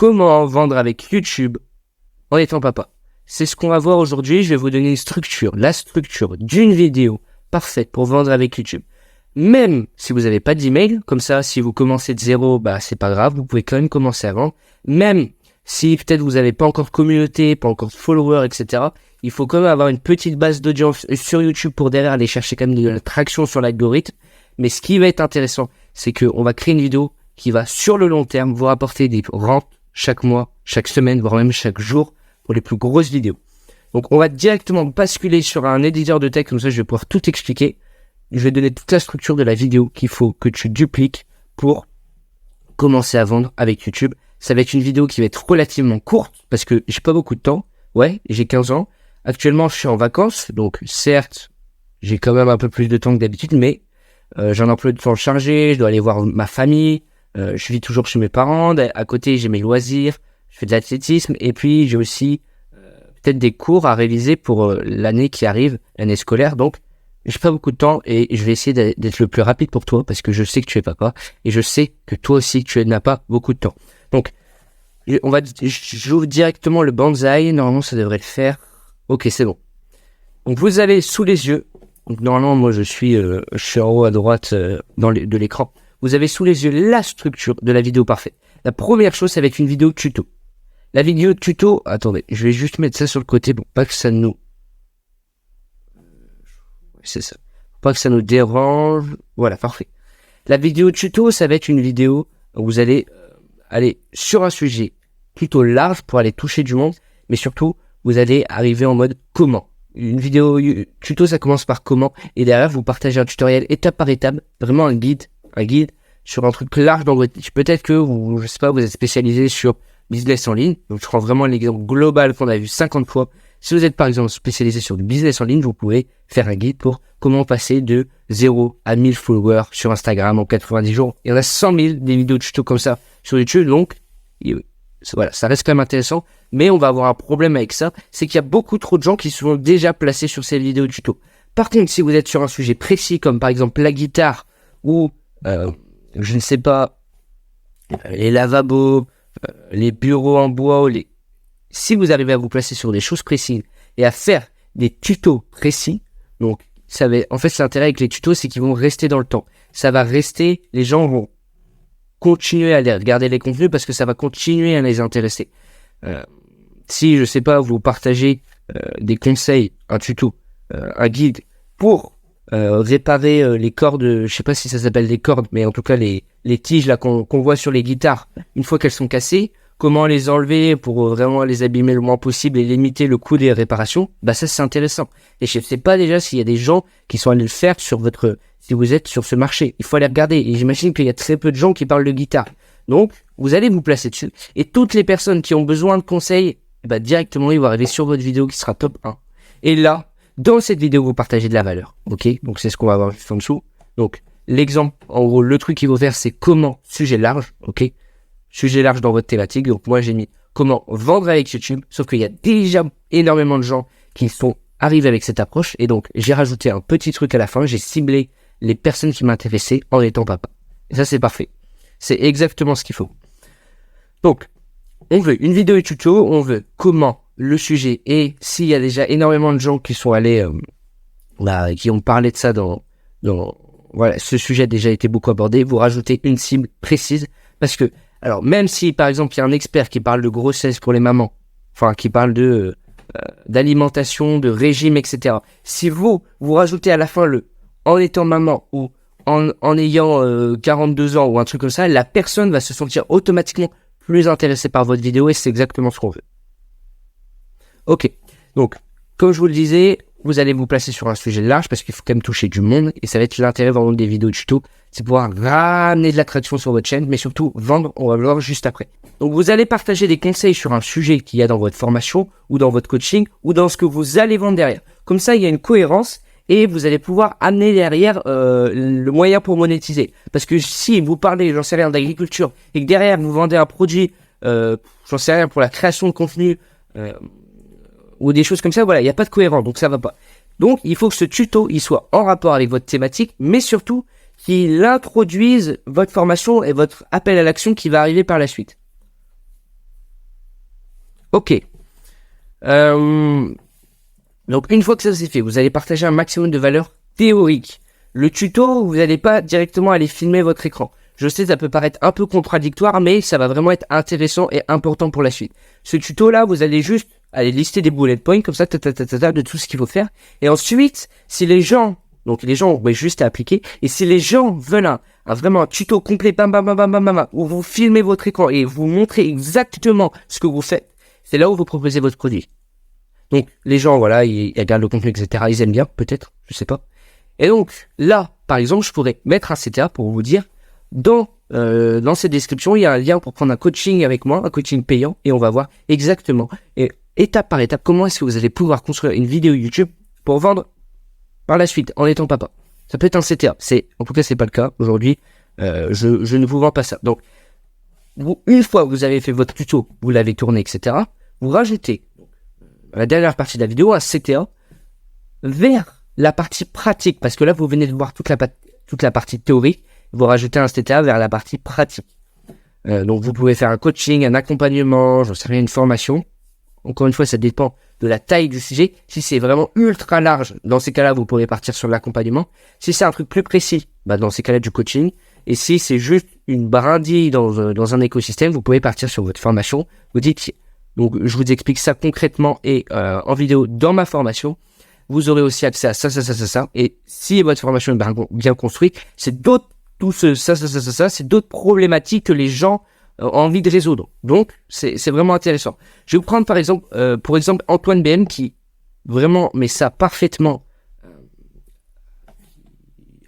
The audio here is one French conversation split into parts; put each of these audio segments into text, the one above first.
comment vendre avec YouTube en étant papa. C'est ce qu'on va voir aujourd'hui. Je vais vous donner une structure, la structure d'une vidéo parfaite pour vendre avec YouTube. Même si vous n'avez pas d'email, comme ça, si vous commencez de zéro, bah c'est pas grave, vous pouvez quand même commencer à vendre. Même si peut-être vous n'avez pas encore de communauté, pas encore de followers, etc., il faut quand même avoir une petite base d'audience sur YouTube pour derrière aller chercher quand même de la traction sur l'algorithme. Mais ce qui va être intéressant, c'est qu'on va créer une vidéo qui va sur le long terme vous rapporter des rentes chaque mois, chaque semaine, voire même chaque jour pour les plus grosses vidéos. Donc on va directement basculer sur un éditeur de texte, comme ça je vais pouvoir tout expliquer. Je vais donner toute la structure de la vidéo qu'il faut que tu dupliques pour commencer à vendre avec YouTube. Ça va être une vidéo qui va être relativement courte parce que j'ai pas beaucoup de temps. Ouais, j'ai 15 ans. Actuellement, je suis en vacances. Donc, certes, j'ai quand même un peu plus de temps que d'habitude, mais j'ai un emploi de temps chargé. Je dois aller voir ma famille. Je vis toujours chez mes parents. À côté, j'ai mes loisirs. Je fais de l'athlétisme. Et puis, j'ai aussi peut-être des cours à réaliser pour l'année qui arrive, l'année scolaire. Donc, j'ai pas beaucoup de temps et je vais essayer d'être le plus rapide pour toi parce que je sais que tu es papa et je sais que toi aussi tu n'as pas beaucoup de temps. Donc, j'ouvre directement le Banzai. Normalement, ça devrait le faire. Ok, c'est bon. Donc, vous avez sous les yeux. Donc, normalement, moi, je suis en haut à droite de l'écran. Vous avez sous les yeux la structure de la vidéo parfaite. La première chose, ça va être une vidéo tuto. La vidéo tuto, attendez, je vais juste mettre ça sur le côté pour pas que ça nous... C'est ça. Faut pas que ça nous dérange. Voilà, parfait. La vidéo tuto, ça va être une vidéo où vous allez aller sur un sujet plutôt large pour aller toucher du monde, mais surtout, vous allez arriver en mode comment. Une vidéo tuto, ça commence par comment, et derrière, vous partagez un tutoriel étape par étape, vraiment un guide sur un truc large dans votre niche. Peut-être que vous, je sais pas, vous êtes spécialisé sur business en ligne. Donc, je prends vraiment l'exemple global qu'on a vu 50 fois. Si vous êtes par exemple spécialisé sur du business en ligne, vous pouvez faire un guide pour comment passer de 0 à 1000 followers sur Instagram en 90 jours. Il y en a 100 000 des vidéos de tuto comme ça sur YouTube, donc voilà, ça reste quand même intéressant. Mais on va avoir un problème avec ça, c'est qu'il y a beaucoup trop de gens qui sont déjà placés sur ces vidéos de tuto. Par contre, si vous êtes sur un sujet précis comme par exemple la guitare ou je ne sais pas, les lavabos, les bureaux en bois, si vous arrivez à vous placer sur des choses précises et à faire des tutos précis, donc en fait l'intérêt avec les tutos, c'est qu'ils vont rester dans le temps. Ça va rester, les gens vont continuer à regarder les contenus parce que ça va continuer à les intéresser. Si, je sais pas, vous partagez des conseils, un tuto, un guide pour réparer les cordes, je sais pas si ça s'appelle des cordes, mais en tout cas les tiges là qu'on voit sur les guitares, une fois qu'elles sont cassées, comment les enlever pour vraiment les abîmer le moins possible et limiter le coût des réparations, bah ça c'est intéressant. Et je sais pas déjà s'il y a des gens qui sont allés le faire si vous êtes sur ce marché. Il faut aller regarder. Et j'imagine qu'il y a très peu de gens qui parlent de guitare. Donc, vous allez vous placer dessus. Et toutes les personnes qui ont besoin de conseils, bah directement ils vont arriver sur votre vidéo qui sera top 1. Et là, dans cette vidéo, vous partagez de la valeur. Ok? Donc c'est ce qu'on va voir juste en dessous. Donc, l'exemple, en gros, le truc qu'il faut faire, c'est comment sujet large. Ok? Sujet large dans votre thématique. Donc moi j'ai mis comment vendre avec YouTube, sauf qu'il y a déjà énormément de gens qui sont arrivés avec cette approche, et donc j'ai rajouté un petit truc à la fin, j'ai ciblé les personnes qui m'intéressaient en étant papa. Et ça c'est parfait. C'est exactement ce qu'il faut. Donc, on veut une vidéo tuto, on veut comment le sujet, et s'il y a déjà énormément de gens qui sont allés, qui ont parlé de ça voilà, ce sujet a déjà été beaucoup abordé, vous rajoutez une cible précise, parce que alors, même si, par exemple, il y a un expert qui parle de grossesse pour les mamans, enfin, qui parle d'alimentation, de régime, etc. Si vous rajoutez à la fin en étant maman ou en ayant 42 ans ou un truc comme ça, la personne va se sentir automatiquement plus intéressée par votre vidéo et c'est exactement ce qu'on veut. Ok. Donc, comme je vous le disais, vous allez vous placer sur un sujet large parce qu'il faut quand même toucher du monde et ça va être l'intérêt vraiment des vidéos de tuto, c'est pouvoir ramener de l'attraction sur votre chaîne, mais surtout vendre, on va le voir juste après. Donc vous allez partager des conseils sur un sujet qu'il y a dans votre formation ou dans votre coaching ou dans ce que vous allez vendre derrière. Comme ça, il y a une cohérence et vous allez pouvoir amener derrière le moyen pour monétiser. Parce que si vous parlez, j'en sais rien, d'agriculture et que derrière vous vendez un produit, j'en sais rien, pour la création de contenu, ou des choses comme ça, voilà, il n'y a pas de cohérence, donc ça va pas. Donc, il faut que ce tuto, il soit en rapport avec votre thématique, mais surtout, qu'il introduise votre formation et votre appel à l'action qui va arriver par la suite. Ok. Donc une fois que ça c'est fait, vous allez partager un maximum de valeur théorique. Le tuto, vous n'allez pas directement aller filmer votre écran. Je sais, ça peut paraître un peu contradictoire, mais ça va vraiment être intéressant et important pour la suite. Ce tuto-là, vous allez juste aller lister des bullet points comme ça, de tout ce qu'il faut faire. Et ensuite, si les gens, donc les gens, ouais, juste à appliquer. Et si les gens veulent vraiment un tuto complet, bam, bam, bam, bam, bam, bam, où vous filmez votre écran et vous montrez exactement ce que vous faites, c'est là où vous proposez votre produit. Donc, les gens, voilà, ils regardent le contenu, etc. Ils aiment bien, peut-être, je sais pas. Et donc, là, par exemple, je pourrais mettre un CTA pour vous dire, dans cette description, il y a un lien pour prendre un coaching avec moi, un coaching payant, et on va voir exactement, et étape par étape, comment est-ce que vous allez pouvoir construire une vidéo YouTube pour vendre par la suite, en étant papa. Ça peut être un CTA. En tout cas, c'est pas le cas. Aujourd'hui, je ne vous vends pas ça. Donc, une fois que vous avez fait votre tuto, vous l'avez tourné, etc., vous rajoutez, à la dernière partie de la vidéo, un CTA vers la partie pratique, parce que là, vous venez de voir toute la partie théorique, vous rajoutez un CTA vers la partie pratique. Donc, vous pouvez faire un coaching, un accompagnement, j'en sais rien, une formation. Encore une fois, ça dépend de la taille du sujet. Si c'est vraiment ultra large, dans ces cas-là, vous pourrez partir sur l'accompagnement. Si c'est un truc plus précis, dans ces cas-là, du coaching. Et si c'est juste une brindille dans un écosystème, vous pouvez partir sur votre formation. Vous dites, donc, je vous explique ça concrètement et en vidéo dans ma formation. Vous aurez aussi accès à ça. Et si votre formation est bien construite, c'est d'autres, c'est d'autres problématiques que les gens ont envie de résoudre. Donc, c'est vraiment intéressant. Je vais vous prendre par exemple, pour exemple, Antoine BM qui vraiment met ça parfaitement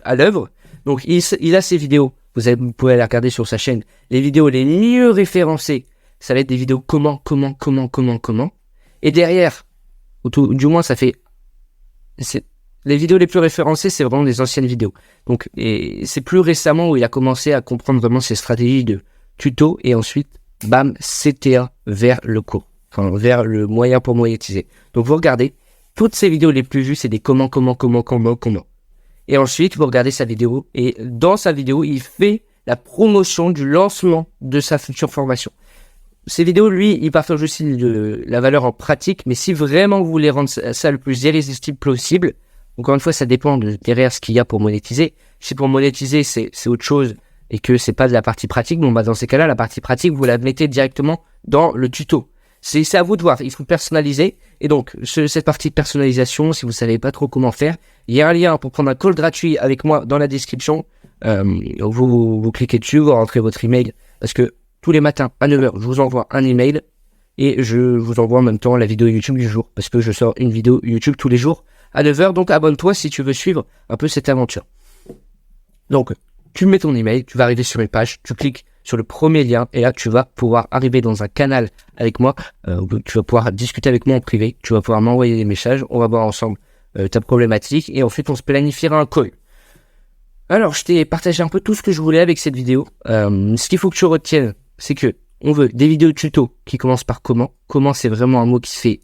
à l'œuvre. Donc, il a ses vidéos. Vous pouvez aller regarder sur sa chaîne. Les vidéos les mieux référencées, ça va être des vidéos comment. Et derrière, du moins, les vidéos les plus référencées, c'est vraiment des anciennes vidéos. Donc, et c'est plus récemment où il a commencé à comprendre vraiment ses stratégies de tuto et ensuite, bam, CTA vers le cours. Enfin, vers le moyen pour monétiser. Donc, vous regardez, toutes ces vidéos les plus vues, c'est des comment. Et ensuite, vous regardez sa vidéo et dans sa vidéo, il fait la promotion du lancement de sa future formation. Ces vidéos, lui, il partage aussi la valeur en pratique, mais si vraiment vous voulez rendre ça le plus irrésistible possible, encore une fois, ça dépend derrière ce qu'il y a pour monétiser. Si pour monétiser, c'est autre chose et que c'est pas de la partie pratique, dans ces cas-là, la partie pratique, vous la mettez directement dans le tuto. C'est à vous de voir, il faut personnaliser. Et donc, cette partie de personnalisation, si vous savez pas trop comment faire, il y a un lien pour prendre un call gratuit avec moi dans la description. Vous cliquez dessus, vous rentrez votre email, parce que tous les matins à 9h, je vous envoie un email et je vous envoie en même temps la vidéo YouTube du jour, parce que je sors une vidéo YouTube tous les jours à 9h, donc abonne-toi si tu veux suivre un peu cette aventure. Donc, tu mets ton email, tu vas arriver sur une page, tu cliques sur le premier lien et là, tu vas pouvoir arriver dans un canal avec moi, où tu vas pouvoir discuter avec moi en privé, tu vas pouvoir m'envoyer des messages, on va voir ensemble ta problématique et ensuite on se planifiera un call. Alors, je t'ai partagé un peu tout ce que je voulais avec cette vidéo. Ce qu'il faut que tu retiennes, c'est que on veut des vidéos tuto qui commencent par comment. Comment, c'est vraiment un mot qui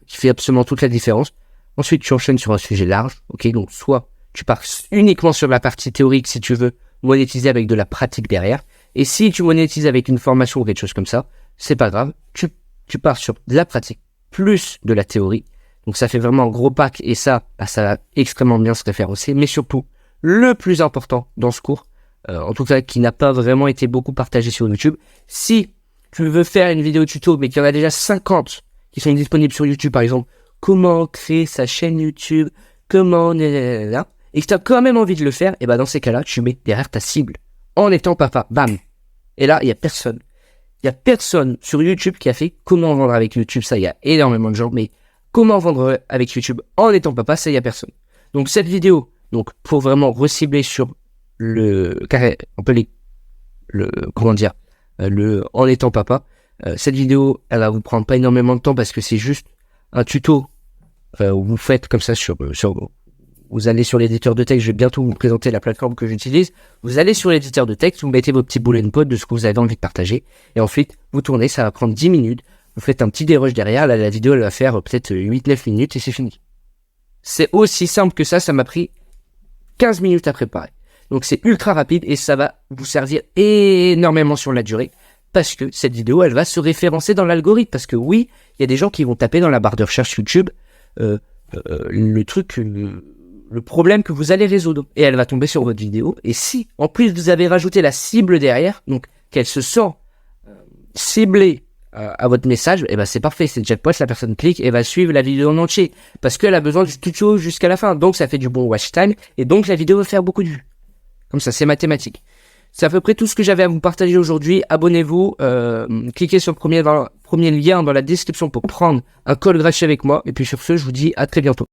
fait absolument toute la différence. Ensuite, tu enchaînes sur un sujet large. Ok, donc soit tu pars uniquement sur la partie théorique si tu veux monétiser avec de la pratique derrière. Et si tu monétises avec une formation ou quelque chose comme ça, c'est pas grave. Tu pars sur de la pratique plus de la théorie. Donc ça fait vraiment un gros pack et ça va extrêmement bien se référencer. Mais surtout, le plus important dans ce cours, en tout cas qui n'a pas vraiment été beaucoup partagé sur YouTube, si tu veux faire une vidéo tuto mais qu'il y en a déjà 50 qui sont disponibles sur YouTube, par exemple, comment créer sa chaîne YouTube, comment, et que tu as quand même envie de le faire, et dans ces cas-là, tu mets derrière ta cible en étant papa, bam. Et là, il y a personne. Il y a personne sur YouTube qui a fait comment vendre avec YouTube, ça, il y a énormément de gens, mais comment vendre avec YouTube en étant papa, ça, il y a personne. Donc cette vidéo, pour vraiment recibler sur en étant papa, cette vidéo, elle va vous prendre pas énormément de temps parce que c'est juste un tuto où vous faites comme ça vous allez sur l'éditeur de texte, je vais bientôt vous présenter la plateforme que j'utilise. Vous allez sur l'éditeur de texte, vous mettez vos petits bullet points de ce que vous avez envie de partager. Et ensuite, vous tournez, ça va prendre 10 minutes. Vous faites un petit dérush derrière. Là, la vidéo, elle va faire peut-être 8-9 minutes et c'est fini. C'est aussi simple que ça m'a pris 15 minutes à préparer. Donc, c'est ultra rapide et ça va vous servir énormément sur la durée. parce que cette vidéo, elle va se référencer dans l'algorithme. Parce que oui, il y a des gens qui vont taper dans la barre de recherche YouTube le problème que vous allez résoudre. Et elle va tomber sur votre vidéo. Et si, en plus, vous avez rajouté la cible derrière, donc qu'elle se sent ciblée à votre message, et ben c'est parfait, c'est jackpot, la personne clique et va suivre la vidéo en entier. Parce qu'elle a besoin du tuto jusqu'à la fin. Donc ça fait du bon watch time. Et donc la vidéo va faire beaucoup de vues. Comme ça, c'est mathématique. C'est à peu près tout ce que j'avais à vous partager aujourd'hui. Abonnez-vous, cliquez sur le premier lien dans la description pour prendre un call gratuit avec moi. Et puis sur ce, je vous dis à très bientôt.